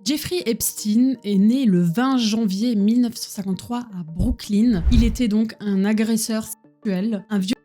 Jeffrey Epstein est né le 20 janvier 1953 à Brooklyn. Il était donc un agresseur sexuel, un violeur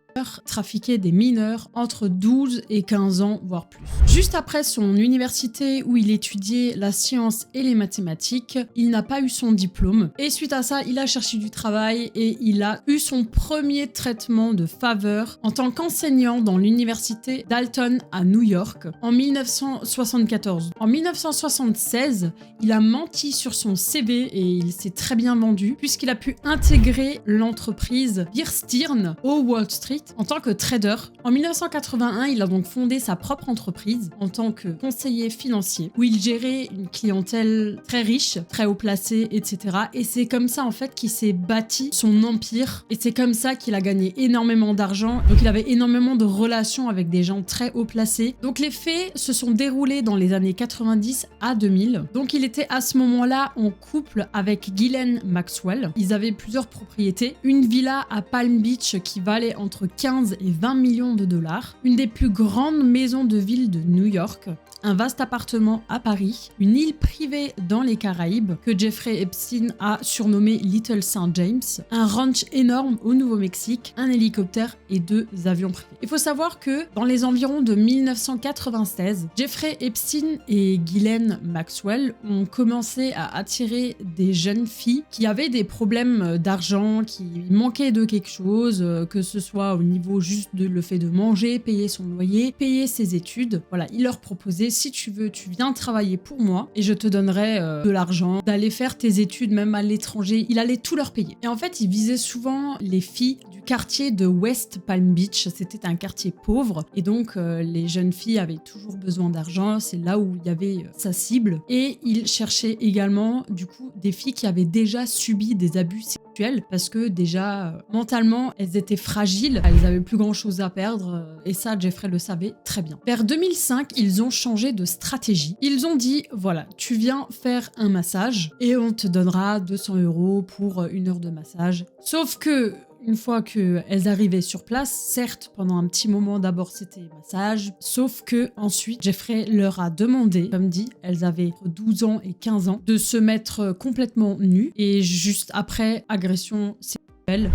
trafiqué des mineurs entre 12 et 15 ans, voire plus. Juste après son université où il étudiait la science et les mathématiques, il n'a pas eu son diplôme et suite à ça, il a cherché du travail et il a eu son premier traitement de faveur en tant qu'enseignant dans l'université d'Alton à New York en 1974. En 1976, il a menti sur son CV et il s'est très bien vendu puisqu'il a pu intégrer l'entreprise Bear Stearns au Wall Street en tant que trader. En 1981, il a donc fondé sa propre entreprise en tant que conseiller financier où il gérait une clientèle très riche, très haut placée, etc. Et c'est comme ça en fait qu'il s'est bâti son empire et c'est comme ça qu'il a gagné énormément d'argent. Donc il avait énormément de relations avec des gens très haut placés. Donc les faits se sont déroulés dans les années 90 à 2000. Donc il était à ce moment-là en couple avec Ghislaine Maxwell. Ils avaient plusieurs propriétés. Une villa à Palm Beach qui valait entre 15 et 20 millions de dollars, une des plus grandes maisons de ville de New York, un vaste appartement à Paris, une île privée dans les Caraïbes que Jeffrey Epstein a surnommé Little St. James, un ranch énorme au Nouveau-Mexique, un hélicoptère et 2 avions privés. Il faut savoir que dans les environs de 1996, Jeffrey Epstein et Ghislaine Maxwell ont commencé à attirer des jeunes filles qui avaient des problèmes d'argent, qui manquaient de quelque chose, que ce soit au niveau juste de le fait de manger, payer son loyer, payer ses études. Voilà, il leur proposait si tu veux, tu viens travailler pour moi et je te donnerai de l'argent, d'aller faire tes études même à l'étranger. Il allait tout leur payer. Et en fait, il visait souvent les filles du quartier de West Palm Beach. C'était un quartier pauvre et donc les jeunes filles avaient toujours besoin d'argent. C'est là où il y avait sa cible. Et il cherchait également du coup des filles qui avaient déjà subi des abus sexuels parce que déjà mentalement elles étaient fragiles, elles avaient plus grand chose à perdre et ça Jeffrey le savait très bien. Vers 2005, ils ont changé de stratégie. Ils ont dit voilà, tu viens faire un massage et on te donnera 200 € pour 1 heure de massage. Sauf que une fois qu'elles arrivaient sur place, certes, pendant un petit moment, d'abord c'était massage, sauf que ensuite Jeffrey leur a demandé, comme dit, elles avaient entre 12 ans et 15 ans, de se mettre complètement nues et juste après, agression sexuelle.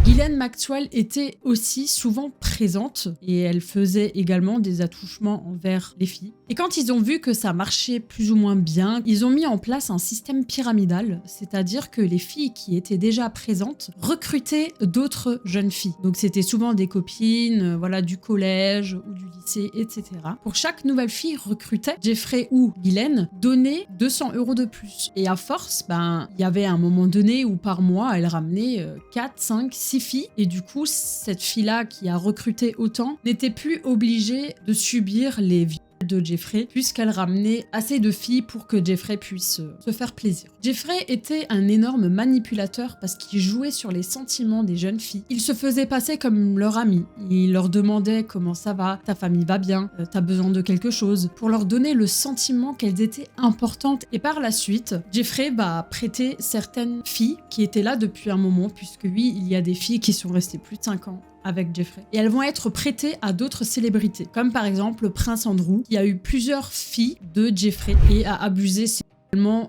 Ghislaine Maxwell était aussi souvent présente et elle faisait également des attouchements envers les filles. Et quand ils ont vu que ça marchait plus ou moins bien, ils ont mis en place un système pyramidal, c'est-à-dire que les filles qui étaient déjà présentes recrutaient d'autres jeunes filles. Donc c'était souvent des copines, voilà, du collège ou du lycée, etc. Pour chaque nouvelle fille recrutée, Jeffrey ou Ghislaine donnaient 200 € de plus. Et à force, il y avait un moment donné où par mois, elle ramenait 4, 5, 6 filles. Et du coup, cette fille-là qui a recruté autant n'était plus obligée de subir les viols de Jeffrey puisqu'elle ramenait assez de filles pour que Jeffrey puisse se faire plaisir. Jeffrey était un énorme manipulateur parce qu'il jouait sur les sentiments des jeunes filles. Il se faisait passer comme leur ami. Il leur demandait comment ça va, ta famille va bien, t'as besoin de quelque chose, pour leur donner le sentiment qu'elles étaient importantes. Et par la suite, Jeffrey va prêter certaines filles qui étaient là depuis un moment puisque oui, il y a des filles qui sont restées plus de 5 ans avec Jeffrey. Et elles vont être prêtées à d'autres célébrités, comme par exemple le prince Andrew, qui a eu plusieurs filles de Jeffrey et a abusé sexuellement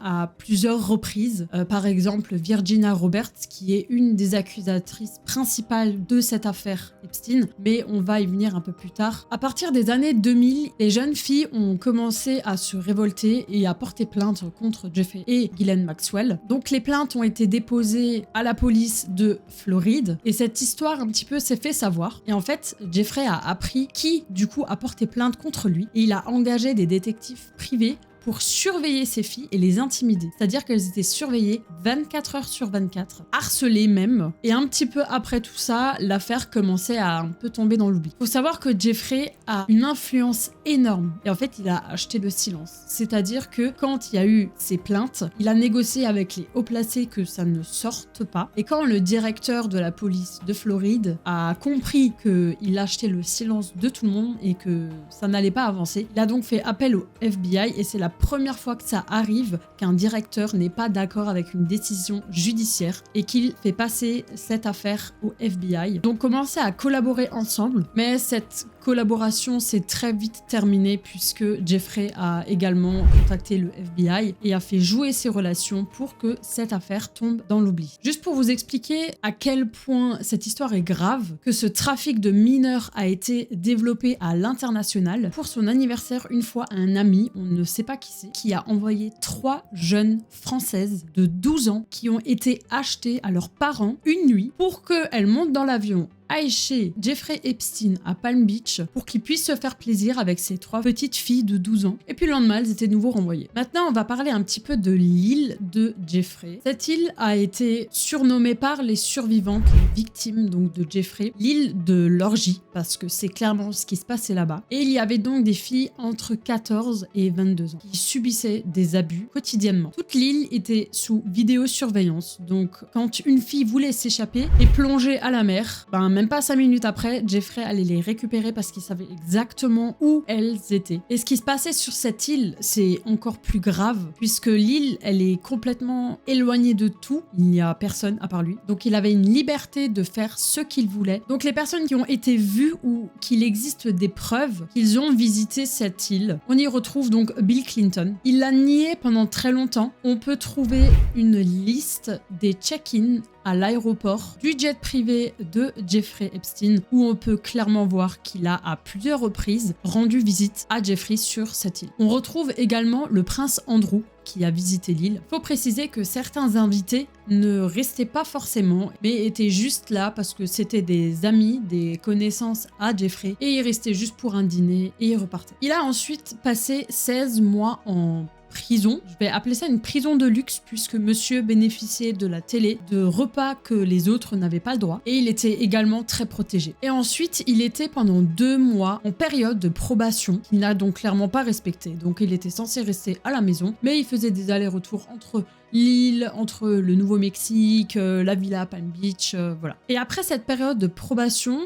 à plusieurs reprises. Par exemple, Virginia Roberts, qui est une des accusatrices principales de cette affaire Epstein, mais on va y venir un peu plus tard. À partir des années 2000, les jeunes filles ont commencé à se révolter et à porter plainte contre Jeffrey et Ghislaine Maxwell. Donc les plaintes ont été déposées à la police de Floride et cette histoire un petit peu s'est fait savoir. Et en fait, Jeffrey a appris qui du coup a porté plainte contre lui et il a engagé des détectives privés pour surveiller ces filles et les intimider. C'est-à-dire qu'elles étaient surveillées 24 heures sur 24, harcelées même. Et un petit peu après tout ça, l'affaire commençait à un peu tomber dans l'oubli. Faut savoir que Jeffrey a une influence énorme. Et en fait, il a acheté le silence. C'est-à-dire que quand il y a eu ces plaintes, il a négocié avec les hauts placés que ça ne sorte pas. Et quand le directeur de la police de Floride a compris qu'il achetait le silence de tout le monde et que ça n'allait pas avancer, il a donc fait appel au FBI et c'est la première fois que ça arrive qu'un directeur n'est pas d'accord avec une décision judiciaire et qu'il fait passer cette affaire au FBI. Donc commencer à collaborer ensemble, mais cette collaboration s'est très vite terminée puisque Jeffrey a également contacté le FBI et a fait jouer ses relations pour que cette affaire tombe dans l'oubli. Juste pour vous expliquer à quel point cette histoire est grave, que ce trafic de mineurs a été développé à l'international. Pour son anniversaire, une fois, un ami, on ne sait pas qui c'est, qui a envoyé 3 jeunes françaises de 12 ans qui ont été achetées à leurs parents une nuit pour qu'elles montent dans l'avion aille chez Jeffrey Epstein à Palm Beach pour qu'il puisse se faire plaisir avec ses 3 petites filles de 12 ans. Et puis le lendemain, elles étaient de nouveau renvoyées. Maintenant, on va parler un petit peu de l'île de Jeffrey. Cette île a été surnommée par les survivantes, les victimes donc de Jeffrey, l'île de l'orgie, parce que c'est clairement ce qui se passait là-bas. Et il y avait donc des filles entre 14 et 22 ans qui subissaient des abus quotidiennement. Toute l'île était sous vidéosurveillance, donc quand une fille voulait s'échapper et plonger à la mer, même pas 5 minutes après, Jeffrey allait les récupérer parce qu'il savait exactement où elles étaient. Et ce qui se passait sur cette île, c'est encore plus grave, puisque l'île, elle est complètement éloignée de tout. Il n'y a personne à part lui. Donc il avait une liberté de faire ce qu'il voulait. Donc les personnes qui ont été vues ou qu'il existe des preuves qu'ils ont visité cette île, on y retrouve donc Bill Clinton. Il l'a nié pendant très longtemps. On peut trouver une liste des check-in à l'aéroport du jet privé de Jeffrey Epstein, où on peut clairement voir qu'il a à plusieurs reprises rendu visite à Jeffrey sur cette île. On retrouve également le prince Andrew qui a visité l'île. Faut préciser que certains invités ne restaient pas forcément, mais étaient juste là parce que c'était des amis, des connaissances à Jeffrey, et ils restaient juste pour un dîner et ils repartaient. Il a ensuite passé 16 mois en prison. Je vais appeler ça une prison de luxe puisque monsieur bénéficiait de la télé, de repas que les autres n'avaient pas le droit et il était également très protégé. Et ensuite, il était pendant 2 mois en période de probation qu'il n'a donc clairement pas respecté. Donc il était censé rester à la maison, mais il faisait des allers-retours entre l'île, entre le Nouveau-Mexique, la villa Palm Beach, voilà. Et après cette période de probation,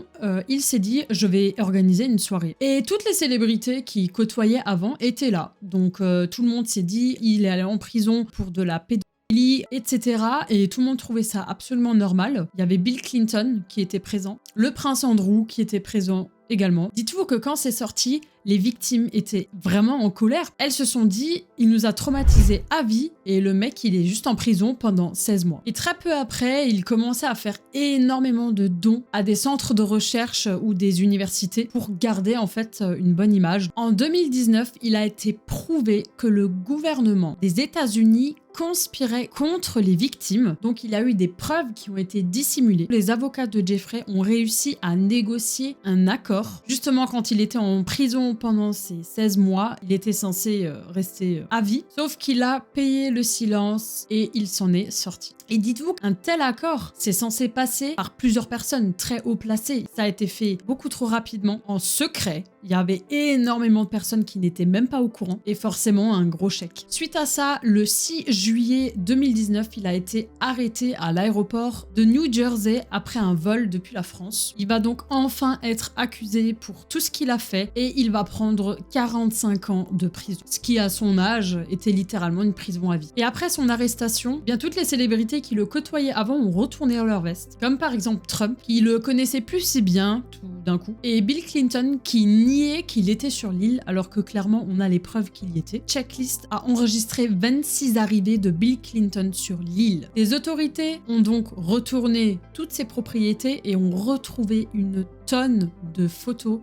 il s'est dit je vais organiser une soirée. Et toutes les célébrités qui côtoyaient avant étaient là. Donc tout le monde s'est dit il est allé en prison pour de la pédophilie, etc. Et tout le monde trouvait ça absolument normal. Il y avait Bill Clinton qui était présent, le prince Andrew qui était présent également. Dites-vous que quand c'est sorti, les victimes étaient vraiment en colère. Elles se sont dit, il nous a traumatisés à vie et le mec, il est juste en prison pendant 16 mois. Et très peu après, il commençait à faire énormément de dons à des centres de recherche ou des universités pour garder en fait une bonne image. En 2019, il a été prouvé que le gouvernement des États-Unis conspirait contre les victimes. Donc il y a eu des preuves qui ont été dissimulées. Les avocats de Jeffrey ont réussi à négocier un accord. Justement, quand il était en prison pendant ces 16 mois, il était censé rester à vie. Sauf qu'il a payé le silence et il s'en est sorti. Et dites-vous qu'un tel accord, c'est censé passer par plusieurs personnes très haut placées. Ça a été fait beaucoup trop rapidement, en secret. Il y avait énormément de personnes qui n'étaient même pas au courant et forcément un gros chèque. Suite à ça, le 6 juillet 2019, il a été arrêté à l'aéroport de New Jersey après un vol depuis la France. Il va donc enfin être accusé pour tout ce qu'il a fait et il va prendre 45 ans de prison. Ce qui, à son âge, était littéralement une prison à vie. Et après son arrestation, bien toutes les célébrités qui le côtoyaient avant ont retourné leur veste. Comme par exemple Trump, qui le connaissait plus si bien tout d'un coup, et Bill Clinton qui niait qu'il était sur l'île alors que clairement on a les preuves qu'il y était. Checklist a enregistré 26 arrivées de Bill Clinton sur l'île. Les autorités ont donc retourné toutes ses propriétés et ont retrouvé une tonne de photos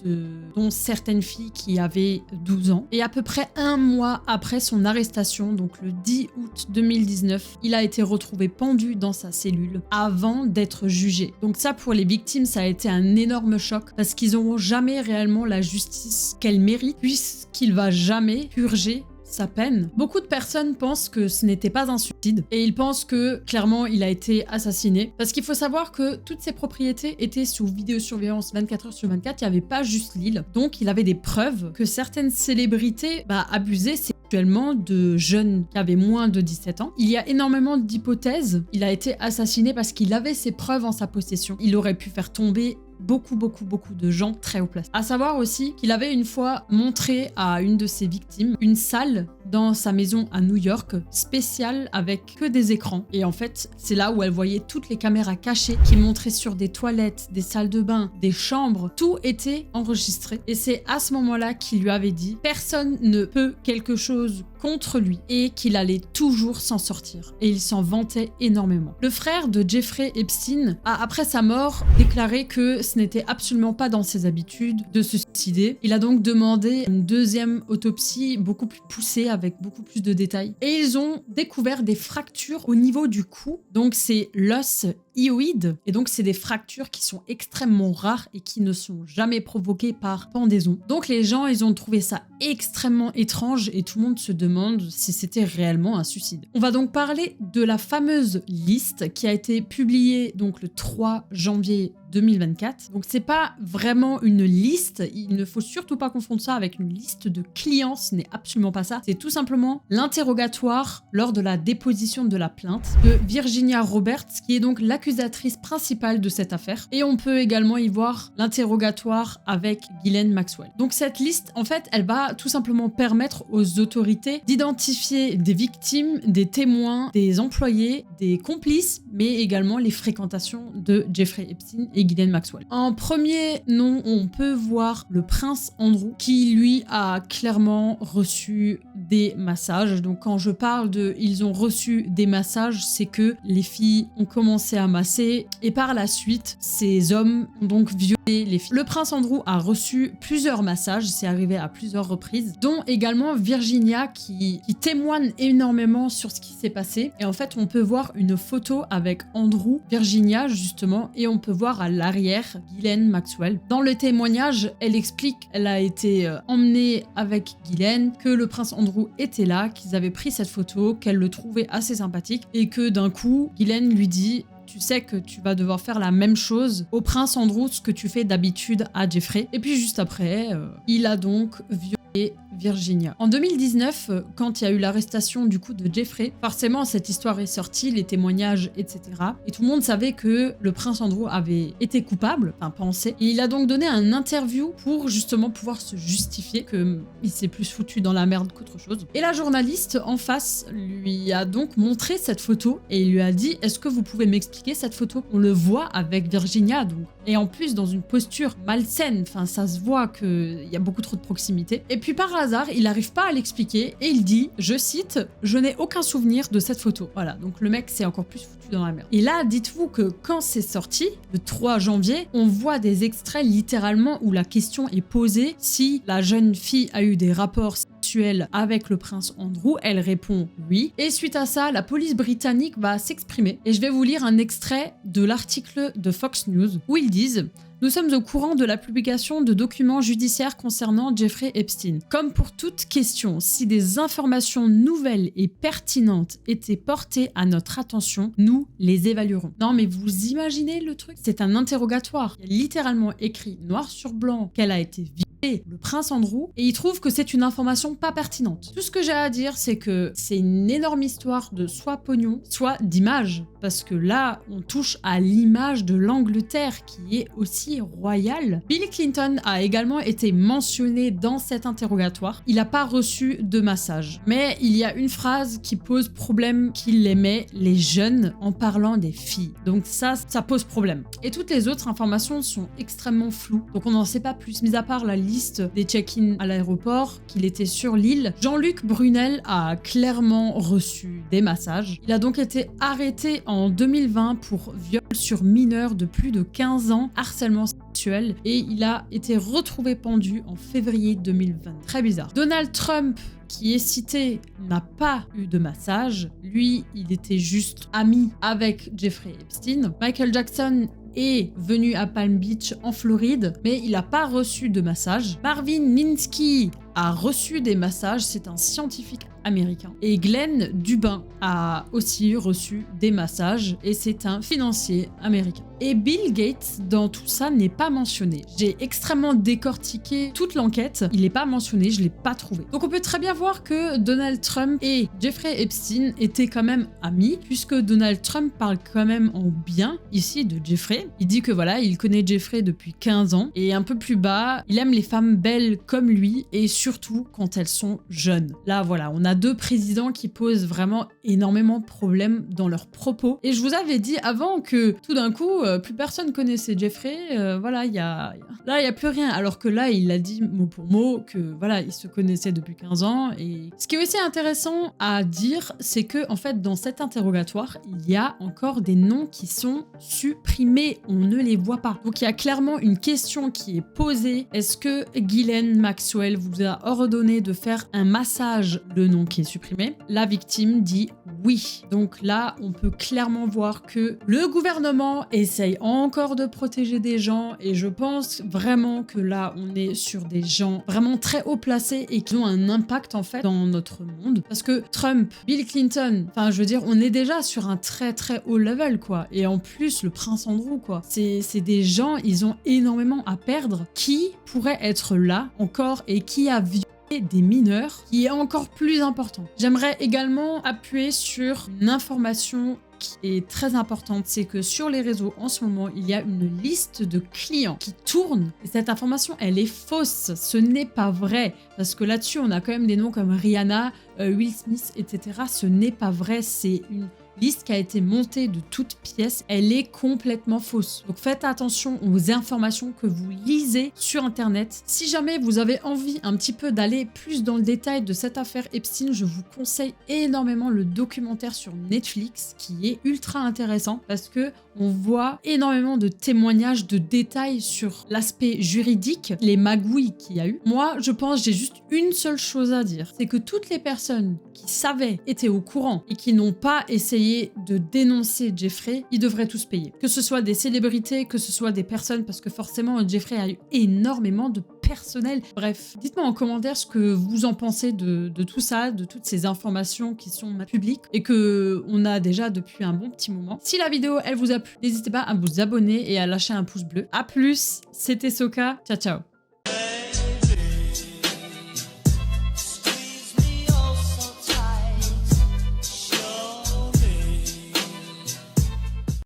dont certaines filles qui avaient 12 ans. Et à peu près 1 mois après son arrestation, donc le 10 août 2019, il a été retrouvé pendu dans sa cellule avant d'être jugé. Donc ça, pour les victimes, ça a été un énorme choc parce qu'ils n'auront jamais réellement la justice qu'elles méritent puisqu'il va jamais purger sa peine. Beaucoup de personnes pensent que ce n'était pas un suicide et ils pensent que clairement il a été assassiné parce qu'il faut savoir que toutes ses propriétés étaient sous vidéosurveillance 24 heures sur 24, il n'y avait pas juste l'île. Donc il avait des preuves que certaines célébrités abusaient sexuellement de jeunes qui avaient moins de 17 ans. Il y a énormément d'hypothèses. Il a été assassiné parce qu'il avait ses preuves en sa possession. Il aurait pu faire tomber beaucoup de gens très haut placés. À savoir aussi qu'il avait une fois montré à une de ses victimes une salle dans sa maison à New York, spéciale avec que des écrans. Et en fait, c'est là où elle voyait toutes les caméras cachées qui montraient sur des toilettes, des salles de bain, des chambres. Tout était enregistré. Et c'est à ce moment-là qu'il lui avait dit « Personne ne peut quelque chose contre lui et qu'il allait toujours s'en sortir. » Et il s'en vantait énormément. Le frère de Jeffrey Epstein a, après sa mort, déclaré que ce n'était absolument pas dans ses habitudes de se suicider. Il a donc demandé une deuxième autopsie beaucoup plus poussée avec beaucoup plus de détails. Et ils ont découvert des fractures au niveau du cou. Donc c'est l'os hyoïde. Et donc c'est des fractures qui sont extrêmement rares et qui ne sont jamais provoquées par pendaison. Donc les gens, ils ont trouvé ça extrêmement étrange et tout le monde se demande si c'était réellement un suicide. On va donc parler de la fameuse liste qui a été publiée donc le 3 janvier 2024. Donc c'est pas vraiment une liste, il ne faut surtout pas confondre ça avec une liste de clients, ce n'est absolument pas ça. C'est tout simplement l'interrogatoire lors de la déposition de la plainte de Virginia Roberts, qui est donc l'accusatrice principale de cette affaire. Et on peut également y voir l'interrogatoire avec Ghislaine Maxwell. Donc cette liste, en fait, elle va tout simplement permettre aux autorités d'identifier des victimes, des témoins, des employés, des complices, mais également les fréquentations de Jeffrey Epstein et Ghislaine Maxwell. En premier nom, on peut voir le prince Andrew qui, lui, a clairement reçu des massages. Donc quand je parle de « ils ont reçu des massages », c'est que les filles ont commencé à masser et par la suite, ces hommes ont donc violé les filles. Le prince Andrew a reçu plusieurs massages, c'est arrivé à plusieurs reprises, dont également Virginia qui témoigne énormément sur ce qui s'est passé. Et en fait, on peut voir une photo avec Andrew, Virginia justement, et on peut voir à l'arrière Ghislaine Maxwell. Dans le témoignage, elle explique qu'elle a été emmenée avec Ghislaine, que le prince Andrew était là, qu'ils avaient pris cette photo, qu'elle le trouvait assez sympathique et que d'un coup, Ghislaine lui dit « Tu sais que tu vas devoir faire la même chose au prince Andrew, ce que tu fais d'habitude à Jeffrey. » Et puis juste après, il a donc violé Virginia. En 2019, quand il y a eu l'arrestation du coup de Jeffrey, forcément cette histoire est sortie, les témoignages, etc. Et tout le monde savait que le prince Andrew avait été coupable, enfin pensé. Et il a donc donné un interview pour justement pouvoir se justifier qu'il s'est plus foutu dans la merde qu'autre chose. Et la journaliste en face lui a donc montré cette photo et il lui a dit « Est-ce que vous pouvez m'expliquer cette photo ?» On le voit avec Virginia donc. Et en plus dans une posture malsaine, enfin ça se voit qu'il y a beaucoup trop de proximité. Et puis par hasard, il n'arrive pas à l'expliquer et il dit, je cite, « Je n'ai aucun souvenir de cette photo. » Voilà, donc le mec s'est encore plus foutu dans la merde. Et là, dites-vous que quand c'est sorti, le 3 janvier, on voit des extraits littéralement où la question est posée si la jeune fille a eu des rapports sexuels avec le prince Andrew. Elle répond oui. Et suite à ça, la police britannique va s'exprimer. Et je vais vous lire un extrait de l'article de Fox News où ils disent « Nous sommes au courant de la publication de documents judiciaires concernant Jeffrey Epstein. Comme pour toute question, si des informations nouvelles et pertinentes étaient portées à notre attention, nous les évaluerons. » Non mais vous imaginez le truc? C'est un interrogatoire. Il y a littéralement écrit noir sur blanc qu'elle a été violée, le prince Andrew, et il trouve que c'est une information pas pertinente. Tout ce que j'ai à dire, c'est que c'est une énorme histoire de soit pognon, soit d'image. Parce que là, on touche à l'image de l'Angleterre qui est aussi royale. Bill Clinton a également été mentionné dans cet interrogatoire. Il n'a pas reçu de massage. Mais il y a une phrase qui pose problème, qu'il aimait les jeunes en parlant des filles. Donc ça pose problème. Et toutes les autres informations sont extrêmement floues. Donc on n'en sait pas plus, mis à part la liste des check-in à l'aéroport, qu'il était sur l'île. Jean-Luc Brunel a clairement reçu des massages. Il a donc été arrêté en 2020 pour viol sur mineur de plus de 15 ans, harcèlement sexuel, et il a été retrouvé pendu en février 2020. Très bizarre. Donald Trump, qui est cité, n'a pas eu de massage. Lui, il était juste ami avec Jeffrey Epstein. Michael Jackson est venu à Palm Beach en Floride, mais il n'a pas reçu de massage. Marvin Minsky a reçu des massages, c'est un scientifique américain. Et Glenn Dubin a aussi reçu des massages et c'est un financier américain. Et Bill Gates, dans tout ça, n'est pas mentionné. J'ai extrêmement décortiqué toute l'enquête, il n'est pas mentionné, je ne l'ai pas trouvé. Donc on peut très bien voir que Donald Trump et Jeffrey Epstein étaient quand même amis, puisque Donald Trump parle quand même en bien ici de Jeffrey. Il dit que voilà, il connaît Jeffrey depuis 15 ans, et un peu plus bas, il aime les femmes belles comme lui, et surtout quand elles sont jeunes. Là voilà, on a deux présidents qui posent vraiment énormément de problèmes dans leurs propos. Et je vous avais dit avant que tout d'un coup, plus personne connaissait Jeffrey, voilà, là il n'y a plus rien. Alors que là, il a dit mot pour mot que voilà, ils se connaissaient depuis 15 ans. Et ce qui est aussi intéressant à dire, c'est que en fait, dans cet interrogatoire, il y a encore des noms qui sont supprimés. On ne les voit pas. Donc il y a clairement une question qui est posée. Est-ce que Ghislaine Maxwell vous a ordonné de faire un massage? Le nom qui est supprimé. La victime dit oui. Donc là, on peut clairement voir que le gouvernement essaye encore de protéger des gens et je pense vraiment que là, on est sur des gens vraiment très haut placés et qui ont un impact en fait dans notre monde. Parce que Trump, Bill Clinton, enfin je veux dire, on est déjà sur un très très haut level quoi. Et en plus, le prince Andrew quoi. C'est des gens, ils ont énormément à perdre. Qui pourrait être là encore et qui a vu des mineurs, qui est encore plus important. J'aimerais également appuyer sur une information qui est très importante, c'est que sur les réseaux en ce moment, il y a une liste de clients qui tourne et cette information, elle est fausse. Ce n'est pas vrai parce que là-dessus, on a quand même des noms comme Rihanna, Will Smith, etc. Ce n'est pas vrai, c'est une liste qui a été montée de toutes pièces, elle est complètement fausse. Donc faites attention aux informations que vous lisez sur internet. Si jamais vous avez envie un petit peu d'aller plus dans le détail de cette affaire Epstein, je vous conseille énormément le documentaire sur Netflix qui est ultra intéressant parce que on voit énormément de témoignages, de détails sur l'aspect juridique, les magouilles qu'il y a eu. Moi, je pense, j'ai juste une seule chose à dire, c'est que toutes les personnes qui savaient, étaient au courant et qui n'ont pas essayé de dénoncer Jeffrey, ils devraient tous payer. Que ce soit des célébrités, que ce soit des personnes, parce que forcément, Jeffrey a eu énormément de personnel. Bref, dites-moi en commentaire ce que vous en pensez de tout ça, de toutes ces informations qui sont publiques et que on a déjà depuis un bon petit moment. Si la vidéo, elle vous a plu, n'hésitez pas à vous abonner et à lâcher un pouce bleu. A plus, c'était Soka, ciao ciao.